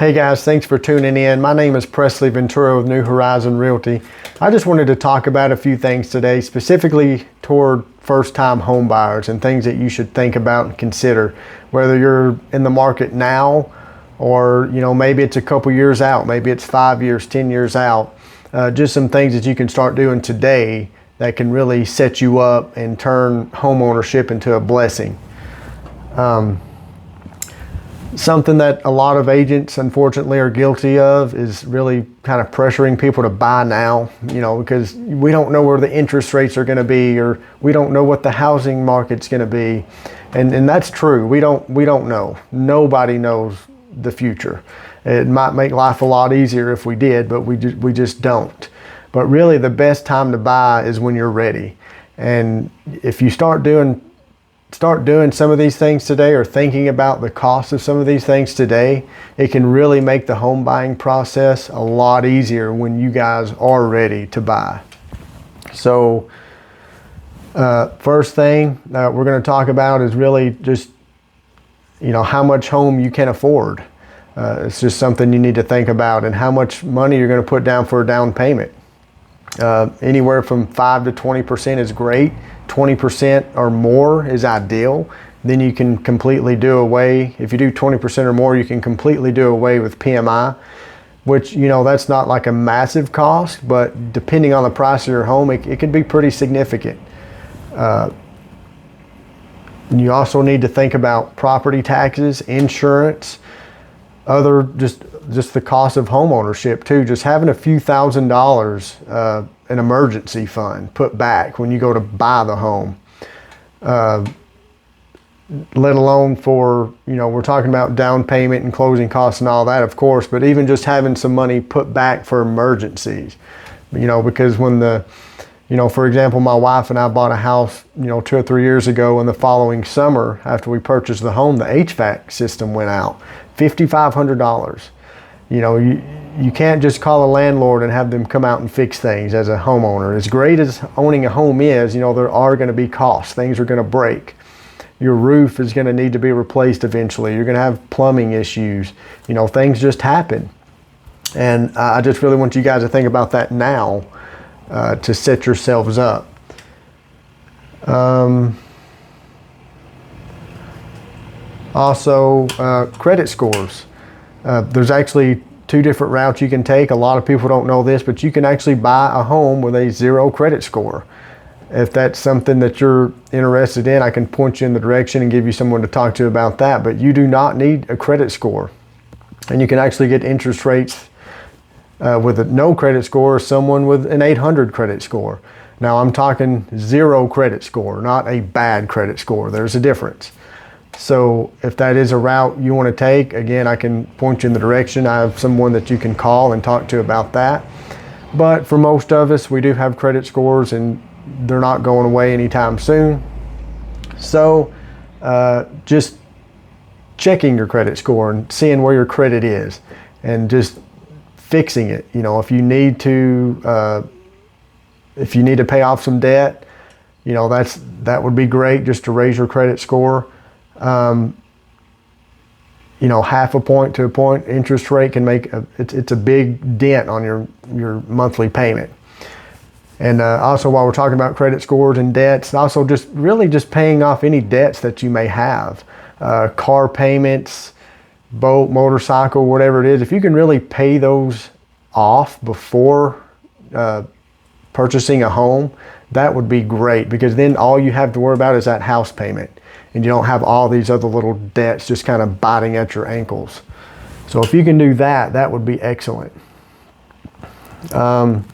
Hey guys, thanks for tuning in. My name is Presley Ventura with New Horizon Realty. I just wanted to talk about a few things today, specifically toward first-time home buyers and things that you should think about and consider, whether you're in the market now or maybe it's a couple years out, maybe it's 5 years, 10 years out. Just some things that you can start doing today that can really set you up and turn home ownership into a blessing. Something that a lot of agents unfortunately are guilty of is really kind of pressuring people to buy now, because we don't know where the interest rates are going to be, or we don't know what the housing market's going to be. And that's true. We don't know. Nobody knows the future. It might make life a lot easier if we did, but we just don't. But really the best time to buy is when you're ready. And if you start doing some of these things today, or thinking about the cost of some of these things today, it can really make the home buying process a lot easier when you guys are ready to buy. So first thing that we're going to talk about is really just how much home you can afford. It's just something you need to think about, and how much money you're going to put down for a down payment. Anywhere from 5 to 20% is great. 20% or more is ideal. Then you can completely do away, if you do 20% or more, you can completely do away with PMI, which, that's not like a massive cost, but depending on the price of your home, it can be pretty significant. You also need to think about property taxes, insurance, other just the cost of home ownership too. Just having a few $1,000s, an emergency fund put back when you go to buy the home, let alone for, we're talking about down payment and closing costs and all that, of course, but even just having some money put back for emergencies, because when for example, my wife and I bought a house, 2 or 3 years ago, and the following summer after we purchased the home, the HVAC system went out. $5,500. You can't just call a landlord and have them come out and fix things as a homeowner. As great as owning a home is, there are going to be costs. Things are going to break. Your roof is going to need to be replaced eventually. You're going to have plumbing issues. Things just happen. And I just really want you guys to think about that now, to set yourselves up. Also, credit scores. There's actually 2 different routes you can take. A lot of people don't know this, but you can actually buy a home with a 0 credit score. If that's something that you're interested in, I can point you in the direction and give you someone to talk to about that. But you do not need a credit score. And you can actually get interest rates with a no credit score, or someone with an 800 credit score. Now I'm talking 0 credit score, not a bad credit score. There's a difference. So if that is a route you want to take, again, I can point you in the direction. I have someone that you can call and talk to about that. But for most of us, we do have credit scores, and they're not going away anytime soon. So just checking your credit score and seeing where your credit is, and just fixing it. If you need to pay off some debt, that would be great, just to raise your credit score. Half a point to a point interest rate can make it's a big dent on your monthly payment. And also, while we're talking about credit scores and debts, also just paying off any debts that you may have, car payments, boat, motorcycle, whatever it is. If you can really pay those off before purchasing a home, that would be great, because then all you have to worry about is that house payment, and you don't have all these other little debts just kind of biting at your ankles. So if you can do that, that would be excellent. Home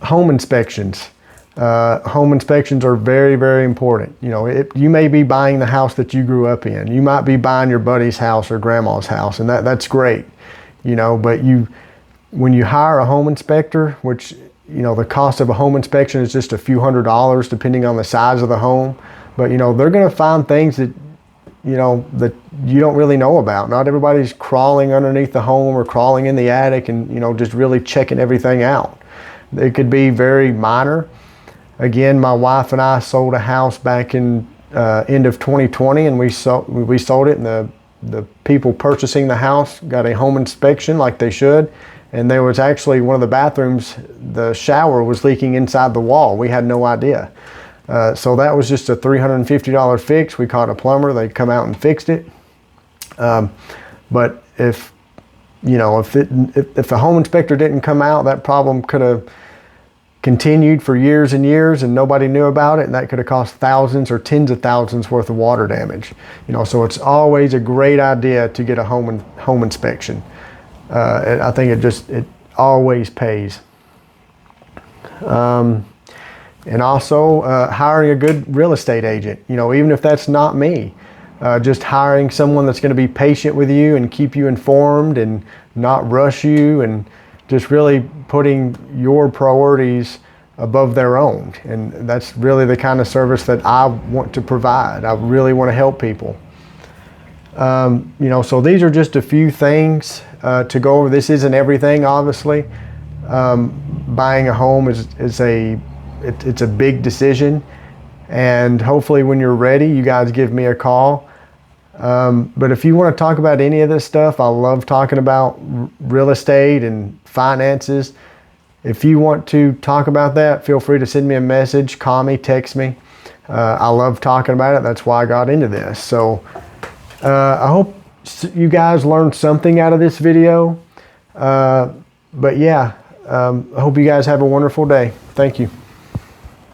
inspections. Home inspections are very, very important. You may be buying the house that you grew up in. You might be buying your buddy's house or grandma's house, and that's great. But when you hire a home inspector, which the cost of a home inspection is just a few $100s depending on the size of the home. But they're going to find things that that you don't really know about. Not everybody's crawling underneath the home or crawling in the attic and just really checking everything out. It could be very minor. Again, my wife and I sold a house back in end of 2020, and we sold it in the the people purchasing the house got a home inspection like they should, and there was actually one of the bathrooms, the shower was leaking inside the wall. We had no idea. So that was just a $350 fix. We called a plumber. They come out and fixed it. But if the home inspector didn't come out, that problem could have continued for years and years and nobody knew about it, and that could have cost thousands or tens of thousands worth of water damage. So it's always a great idea to get a home inspection. I think it always pays. And also hiring a good real estate agent, even if that's not me. Just hiring someone that's going to be patient with you and keep you informed and not rush you, and just really putting your priorities above their own. And that's really the kind of service that I want to provide. I really want to help people. So these are just a few things to go over. This isn't everything, obviously. Buying a home is a big decision, and hopefully when you're ready, you guys give me a call. But if you want to talk about any of this stuff, I love talking about real estate and finances. If you want to talk about that, feel free to send me a message, call me, text me. I love talking about it. That's why I got into this. So I hope you guys learned something out of this video. But yeah, I hope you guys have a wonderful day. Thank you.